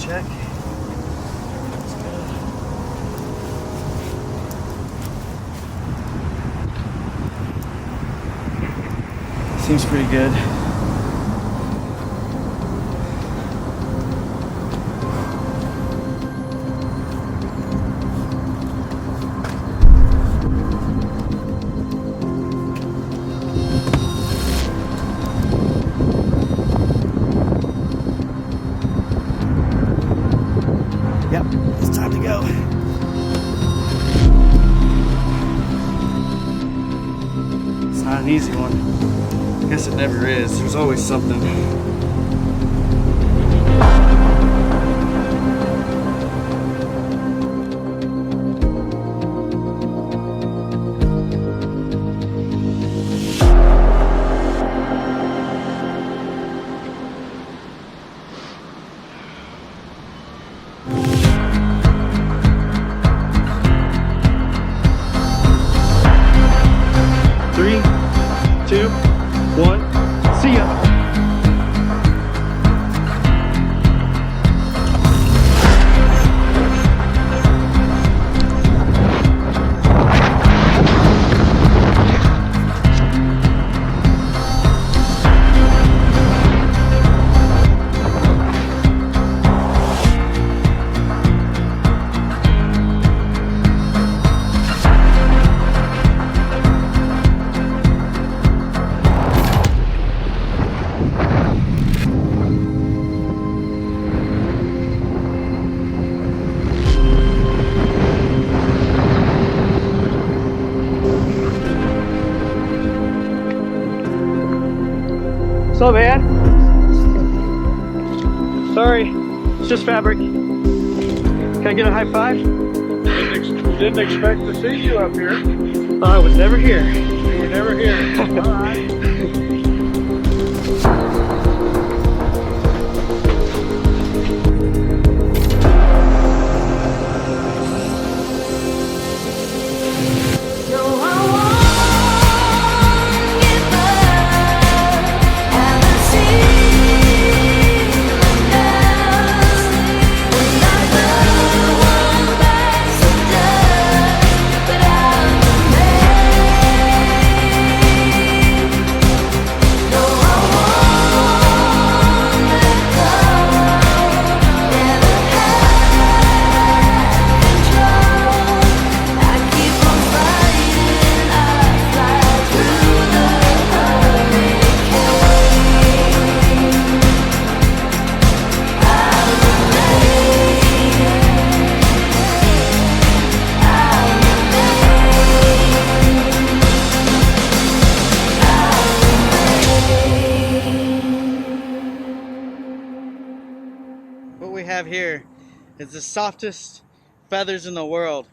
check. That's good. Seems pretty good. Yep, it's time to go. It's not an easy one. I guess it never is. There's always something. Three, two, one, see ya. What's up, man? Sorry, it's just fabric. Can I get a high five? Didn't expect to see you up here. I was never here. You were never here. All right. What we have here is the softest feathers in the world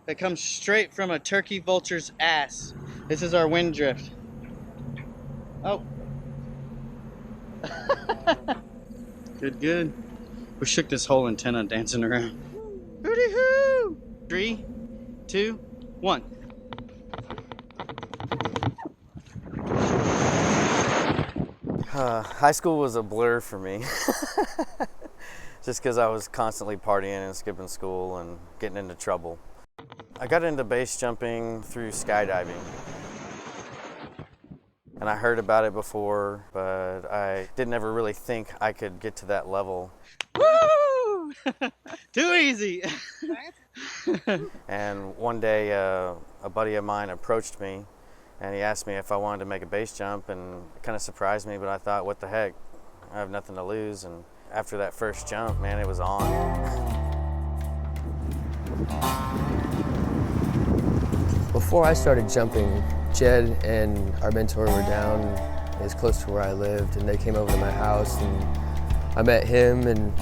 that comes straight from a turkey vulture's ass. This is our wind drift. Oh. Good, good. We shook this whole antenna dancing around. Hooty hoo! 3, 2, 1. High school was a blur for me. Just because I was constantly partying and skipping school and getting into trouble. I got into base jumping through skydiving. And I heard about it before, but I didn't ever really think I could get to that level. Woo! Too easy. And one day, a buddy of mine approached me and he asked me if I wanted to make a base jump, and it kind of surprised me, but I thought, what the heck? I have nothing to lose. And after that first jump, man, it was on. Before I started jumping, Jedd and our mentor were down as close to where I lived, and they came over to my house, and I met him, and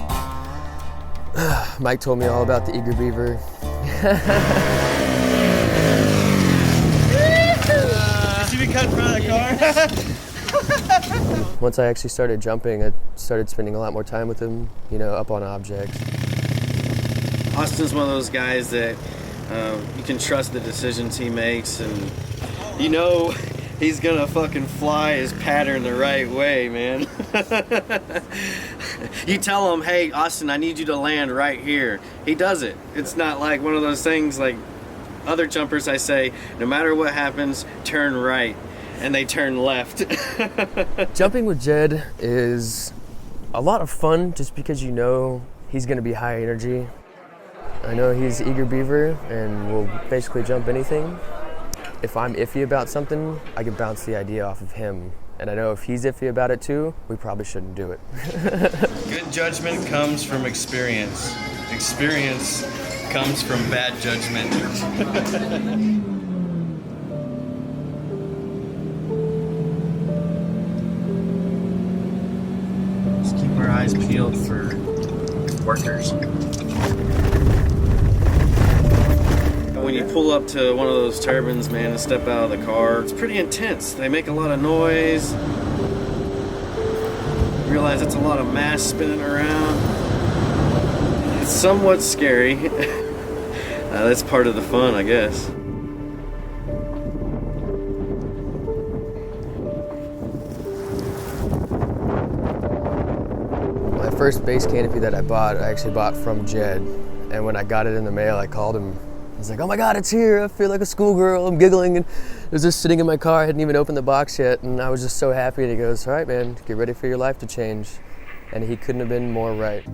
Mike told me all about the eager beaver. Did you be cut in front of the car? Once I actually started jumping, I started spending a lot more time with him, you know, up on objects. Austin's one of those guys that you can trust the decisions he makes, and you know he's gonna fucking fly his pattern the right way, man. You tell him, hey, Austin, I need you to land right here. He does it. It's not like one of those things like other jumpers I say, no matter what happens, turn right. And they turn left. Jumping with Jedd is a lot of fun just because you know he's going to be high energy. I know he's eager beaver and will basically jump anything. If I'm iffy about something, I can bounce the idea off of him. And I know if he's iffy about it too, we probably shouldn't do it. Good judgment comes from experience. Experience comes from bad judgment. Just keep our eyes peeled for workers. When you pull up to one of those turbines, man, and step out of the car, it's pretty intense. They make a lot of noise. You realize it's a lot of mass spinning around. It's somewhat scary. That's part of the fun, I guess. My first base canopy that I actually bought from Jedd. And when I got it in the mail, I called him. I was like, oh my God, it's here. I feel like a schoolgirl. I'm giggling. And it was just sitting in my car. I hadn't even opened the box yet. And I was just so happy. And he goes, all right, man, get ready for your life to change. And he couldn't have been more right.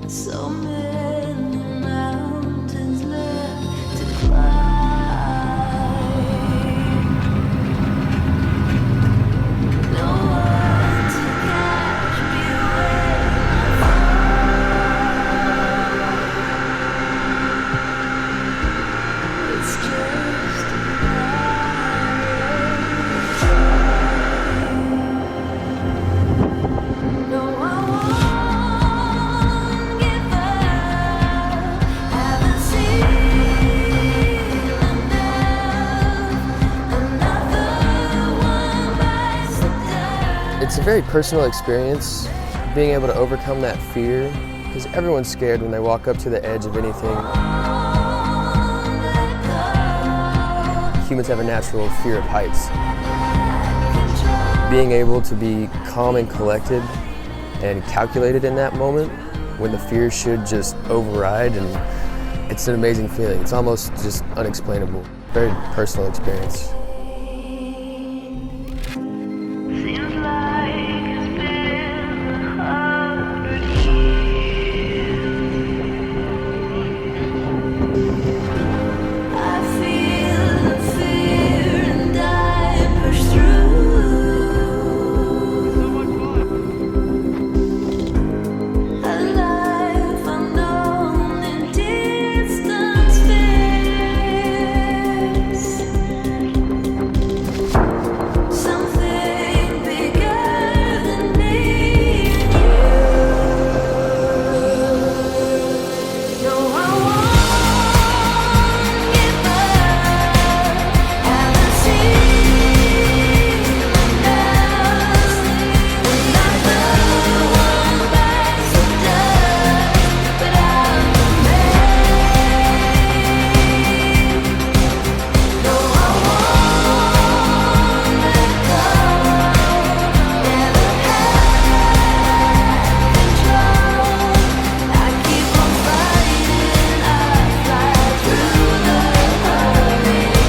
So many mountains left to climb. No one to catch me when I fall. It's just a matter of time. No, I won't. It's a very personal experience, being able to overcome that fear, because everyone's scared when they walk up to the edge of anything. Humans have a natural fear of heights. Being able to be calm and collected and calculated in that moment when the fear should just override, and it's an amazing feeling. It's almost just unexplainable. Very personal experience. Seems like it's been 100 years. I feel the fear and I push through. A life unknown in distance fears. Something bigger than me and you. No, I won't give up. Haven't seen enough. Another one bites the dust, but I'll remain. No, I won't let go. Never had control. I keep on fighting. I fly through the hurricane.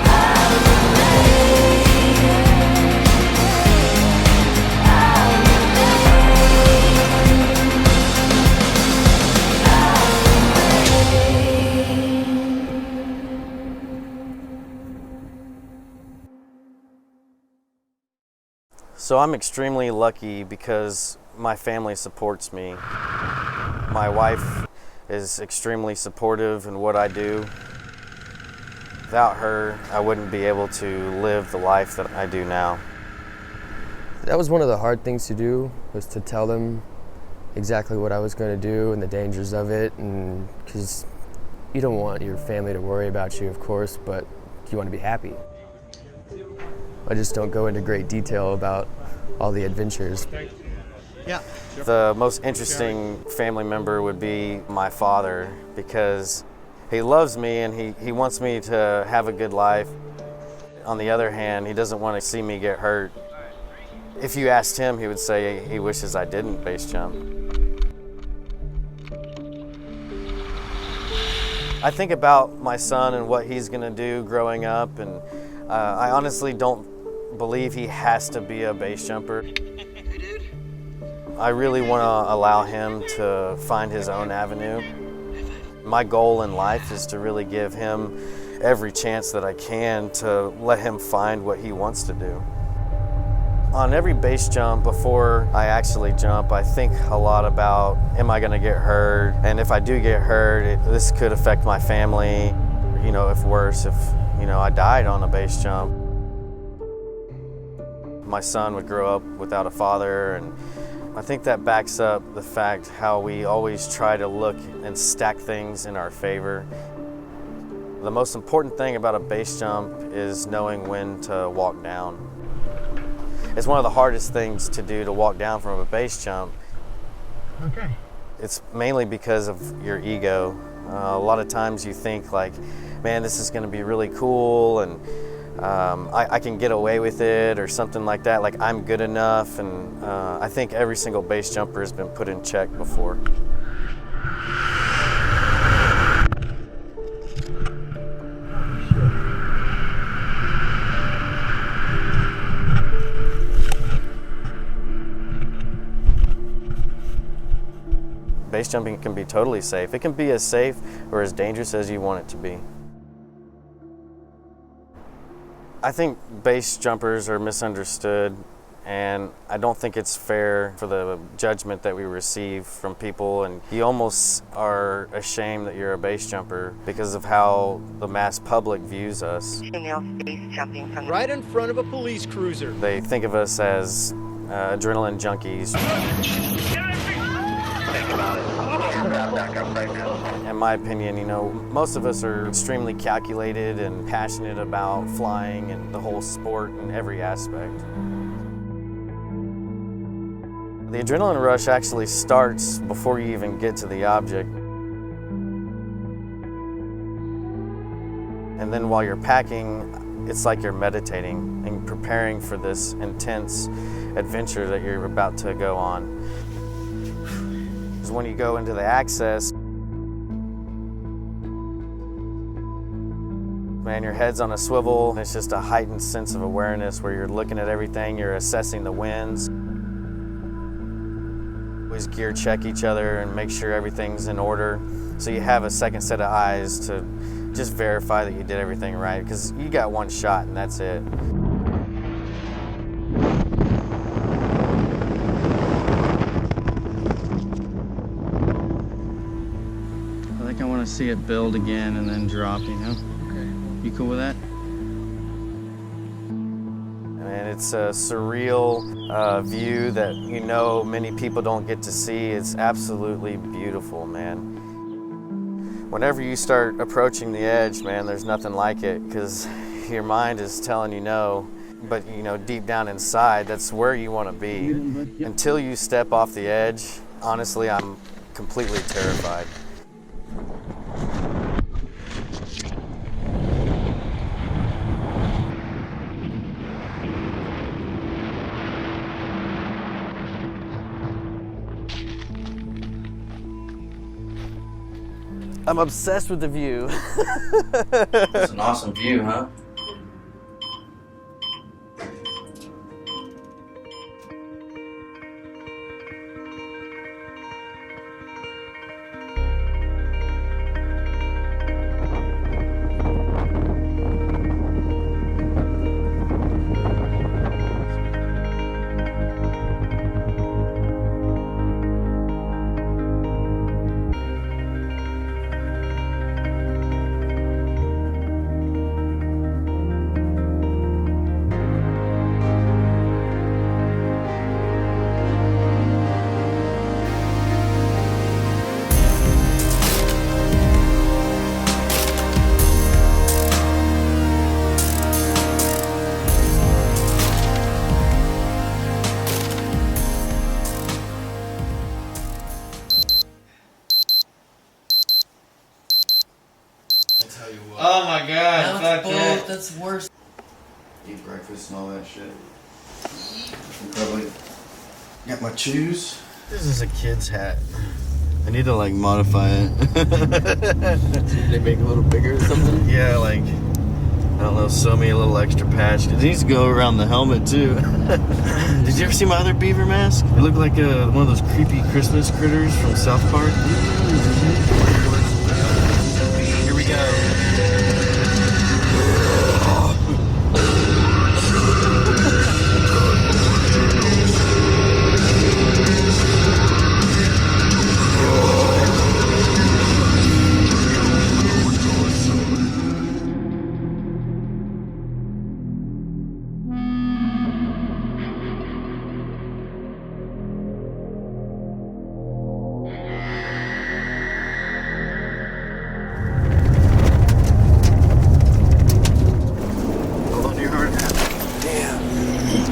I'll So I'm extremely lucky because my family supports me. My wife is extremely supportive in what I do. Without her, I wouldn't be able to live the life that I do now. That was one of the hard things to do, was to tell them exactly what I was going to do and the dangers of it, and because you don't want your family to worry about you, of course, but you want to be happy? I just don't go into great detail about all the adventures. Yeah. The most interesting family member would be my father, because he loves me and he wants me to have a good life. On the other hand, he doesn't want to see me get hurt. If you asked him, he would say he wishes I didn't base jump. I think about my son and what he's going to do growing up, and I honestly don't believe he has to be a base jumper. I really want to allow him to find his own avenue. My goal in life is to really give him every chance that I can to let him find what he wants to do. On every base jump, before I actually jump, I think a lot about, am I gonna get hurt? And if I do get hurt, this could affect my family. You know, if worse, if I died on a base jump. My son would grow up without a father, and I think that backs up the fact how we always try to look and stack things in our favor. The most important thing about a base jump is knowing when to walk down. It's one of the hardest things to do, to walk down from a base jump. Okay. It's mainly because of your ego. A lot of times you think like, man, this is gonna be really cool, and I can get away with it or something like that, like I'm good enough. And I think every single base jumper has been put in check before. Base jumping can be totally safe. It can be as safe or as dangerous as you want it to be. I think base jumpers are misunderstood, and I don't think it's fair for the judgment that we receive from people, and you almost are ashamed that you're a base jumper because of how the mass public views us. Female base jumping from Right in front of a police cruiser. They think of us as adrenaline junkies. In my opinion, most of us are extremely calculated and passionate about flying and the whole sport in every aspect. The adrenaline rush actually starts before you even get to the object. And then while you're packing, it's like you're meditating and preparing for this intense adventure that you're about to go on. When you go into the access, man, your head's on a swivel. It's just a heightened sense of awareness where you're looking at everything, you're assessing the winds. Always gear check each other and make sure everything's in order. So you have a second set of eyes to just verify that you did everything right, because you got one shot and that's it. I want to see it build again and then drop, Okay. You cool with that? And it's a surreal view that many people don't get to see. It's absolutely beautiful, man. Whenever you start approaching the edge, man, there's nothing like it, because your mind is telling you no, but deep down inside, that's where you want to be. Until you step off the edge, honestly, I'm completely terrified. I'm obsessed with the view. That's an awesome view, huh? Oh my god, fuck that. That's worse. Eat breakfast and all that shit. Probably got my shoes. This is a kid's hat. I need to like modify it. They make it a little bigger or something? Yeah, like, I don't know, sew me a little extra patch. It needs to go around the helmet too. Did you ever see my other beaver mask? It looked like one of those creepy Christmas critters from South Park. Here we go.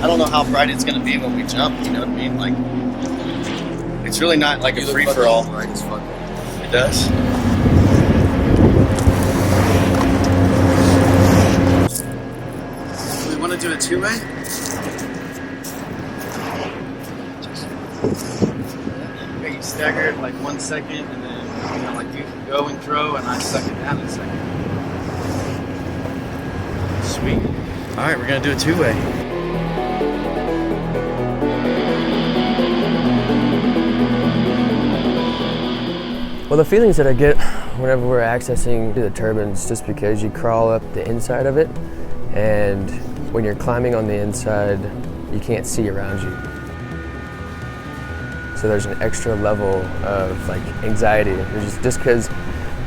I don't know how bright it's gonna be when we jump, you know what I mean? Like, it's really not like a free-for-all. It does? We want to do a two-way? Okay, you stagger it like 1 second, and then like you can go and throw, and I suck it down in a second. Sweet. All right, we're gonna do a two-way. Well, the feelings that I get whenever we're accessing the turbines, just because you crawl up the inside of it, and when you're climbing on the inside, you can't see around you. So there's an extra level of like anxiety, just because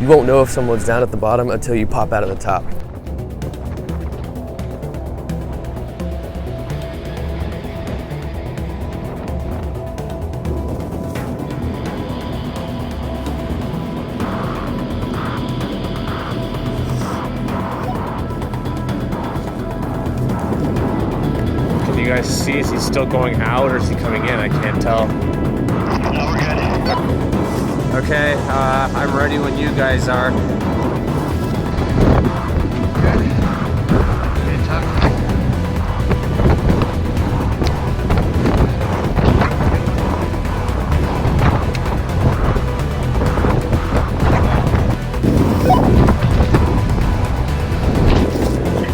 you won't know if someone's down at the bottom until you pop out of the top. You guys see, is he still going out or is he coming in? I can't tell. No, we're good. Okay, I'm ready when you guys are.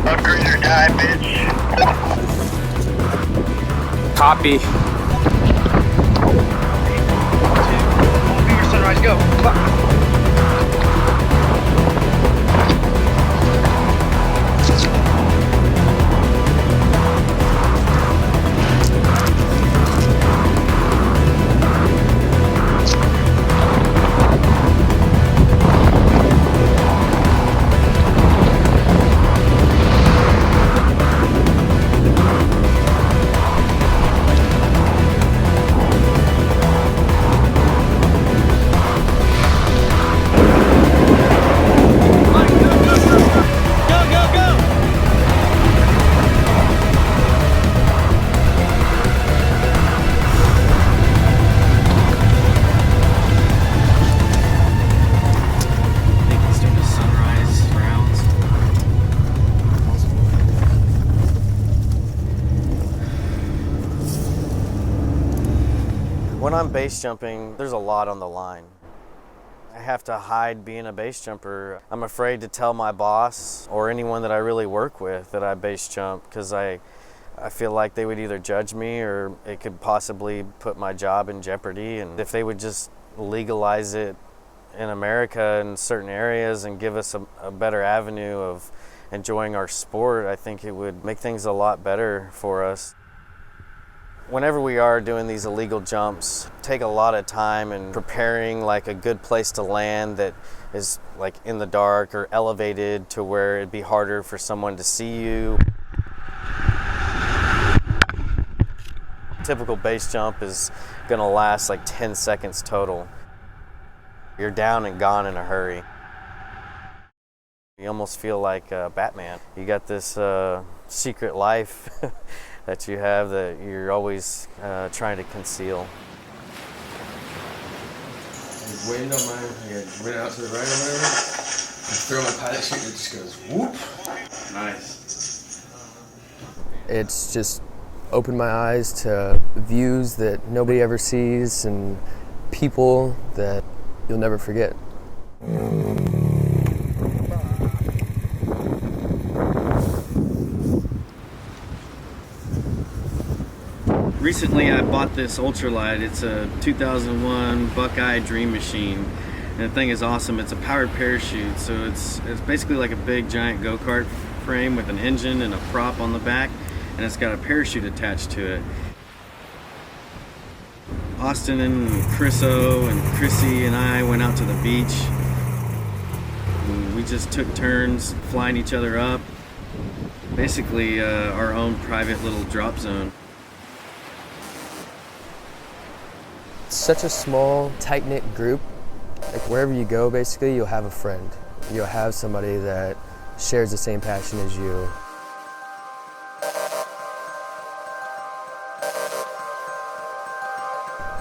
Upgrade or die, bitch. Copy. Beaver Sunrise, go. When I'm base jumping, there's a lot on the line. I have to hide being a base jumper. I'm afraid to tell my boss or anyone that I really work with that I base jump, because I feel like they would either judge me or it could possibly put my job in jeopardy. And if they would just legalize it in America in certain areas and give us a better avenue of enjoying our sport, I think it would make things a lot better for us. Whenever we are doing these illegal jumps, take a lot of time in preparing like a good place to land that is like in the dark or elevated to where it'd be harder for someone to see you. Typical base jump is gonna last like 10 seconds total. You're down and gone in a hurry. You almost feel like Batman. You got this secret life that you have that you're always trying to conceal. Wind on my, wind out to the right or whatever. throw my pilot chute and it just goes whoop. Nice. It's just opened my eyes to views that nobody ever sees and people that you'll never forget. Recently I bought this ultralight. It's a 2001 Buckeye Dream Machine. And the thing is awesome. It's a powered parachute, so it's basically like a big giant go-kart frame with an engine and a prop on the back, and it's got a parachute attached to it. Austin and Chriso and Chrissy and I went out to the beach. And we just took turns flying each other up. Basically our own private little drop zone. It's such a small, tight-knit group. Like wherever you go, basically, you'll have a friend. You'll have somebody that shares the same passion as you.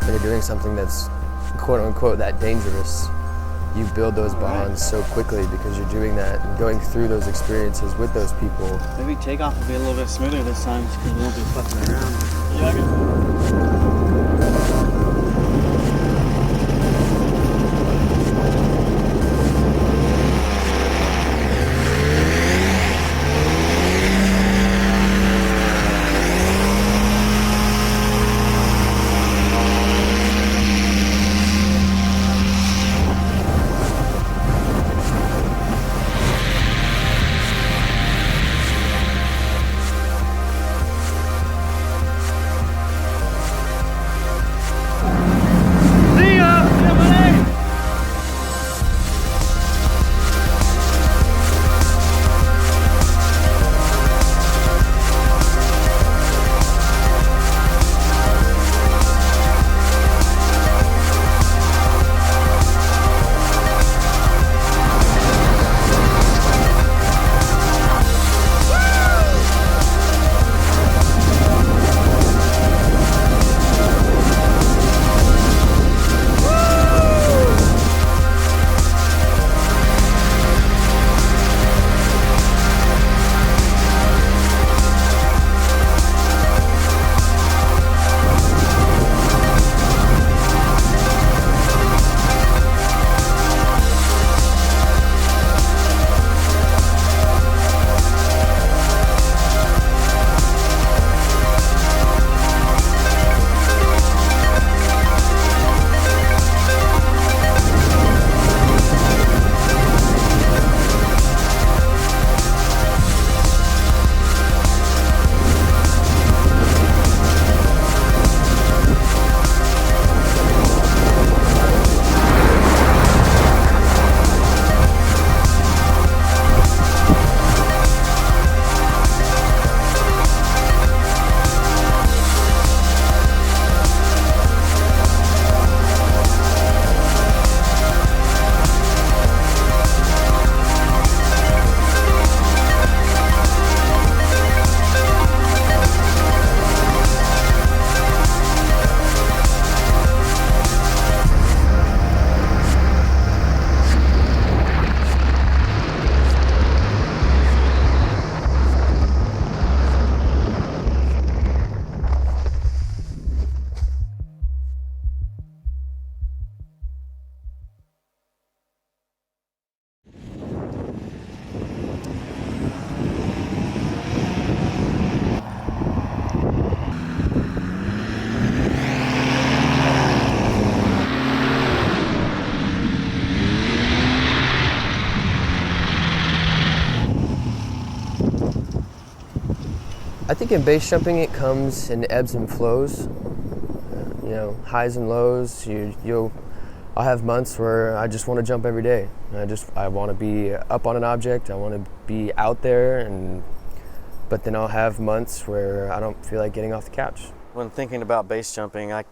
When you're doing something that's quote-unquote that dangerous, you build those bonds so quickly because you're doing that and going through those experiences with those people. Maybe takeoff will be a little bit smoother this time because we won't be fucking around. I think in base jumping it comes in ebbs and flows, you know, highs and lows. I'll have months where I just want to jump every day. I want to be up on an object. I want to be out there, but then I'll have months where I don't feel like getting off the couch. When thinking about base jumping, I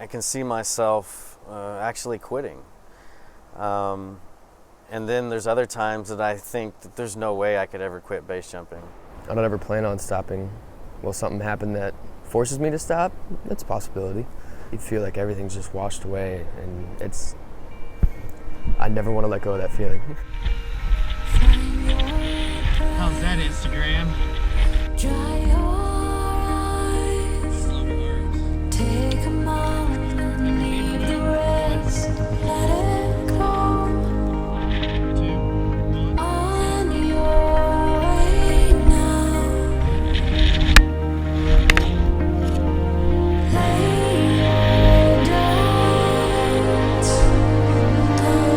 can see myself actually quitting. And then there's other times that I think that there's no way I could ever quit base jumping. I don't ever plan on stopping. Will something happen that forces me to stop? That's a possibility. You feel like everything's just washed away, and I never want to let go of that feeling. that Instagram? Dry your eyes. Take a moment and leave the rest. Let it go on your way now. Lay your doubts down.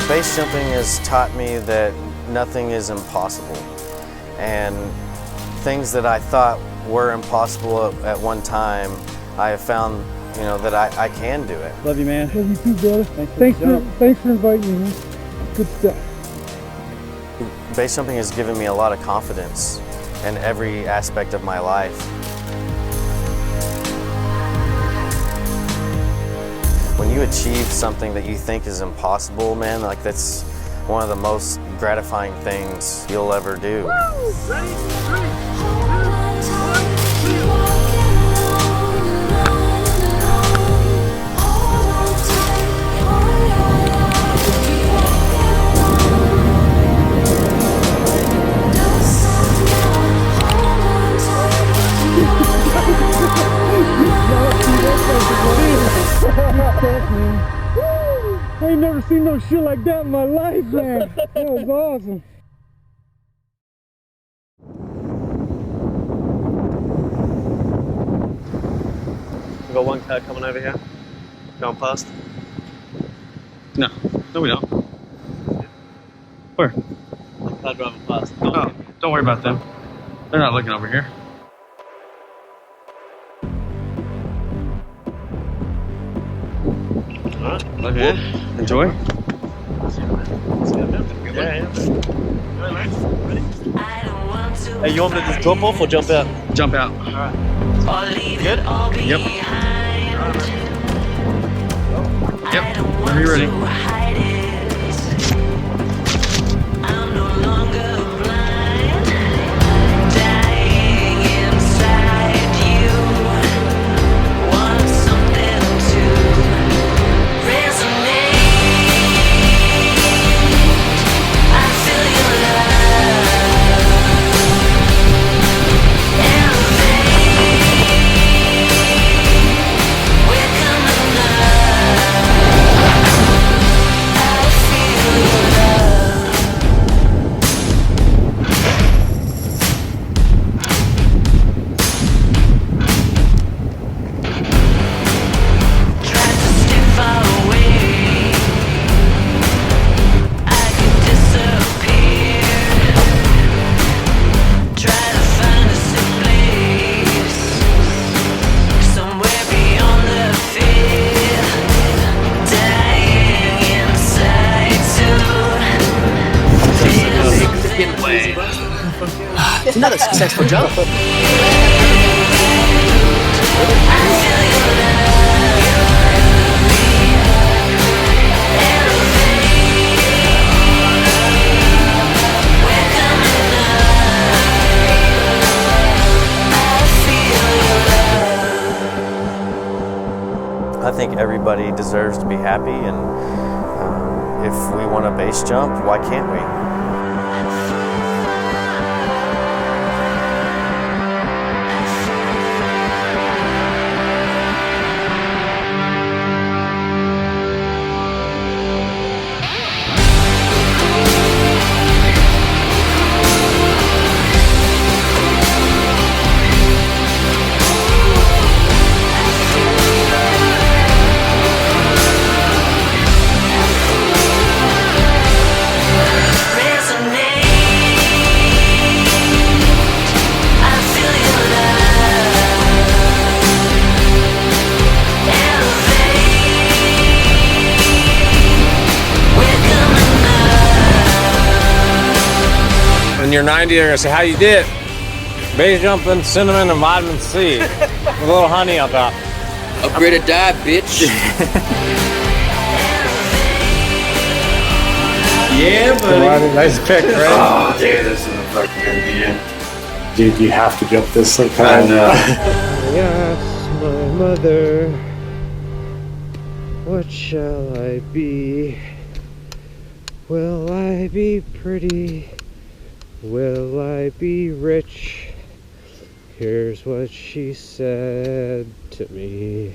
Base jumping has taught me that nothing is impossible, and things that I thought were impossible at one time, I have found, that I can do it. Love you, man. Love you too, brother. Thanks for inviting me. Good stuff. Base jumping has given me a lot of confidence in every aspect of my life. When you achieve something that you think is impossible, man, like that's one of the most gratifying things you'll ever do. I ain't never seen no shit like that in my life, man. That was awesome. We got one car coming over here. Going past. No, we don't. Where? One car driving past. Oh, don't worry about them. They're not looking over here. Alright. Okay, enjoy. Yeah. Hey, you want me to just drop off or jump out? Jump out. Good? Yep. Yep, whenever you're ready. It's another successful jump. I think everybody deserves to be happy, and if we want a base jump, why can't we? When you're 90, they're gonna say, how you did? Base jumping, cinnamon, and vitamin C. With a little honey on top. Upgrade or die, bitch. Yeah, buddy. Nice pick, right? Oh, dude, this is a fucking good meeting. Dude, you have to jump this sometime. I know. I asked my mother, what shall I be? Will I be pretty? Will I be rich? Here's what she said to me.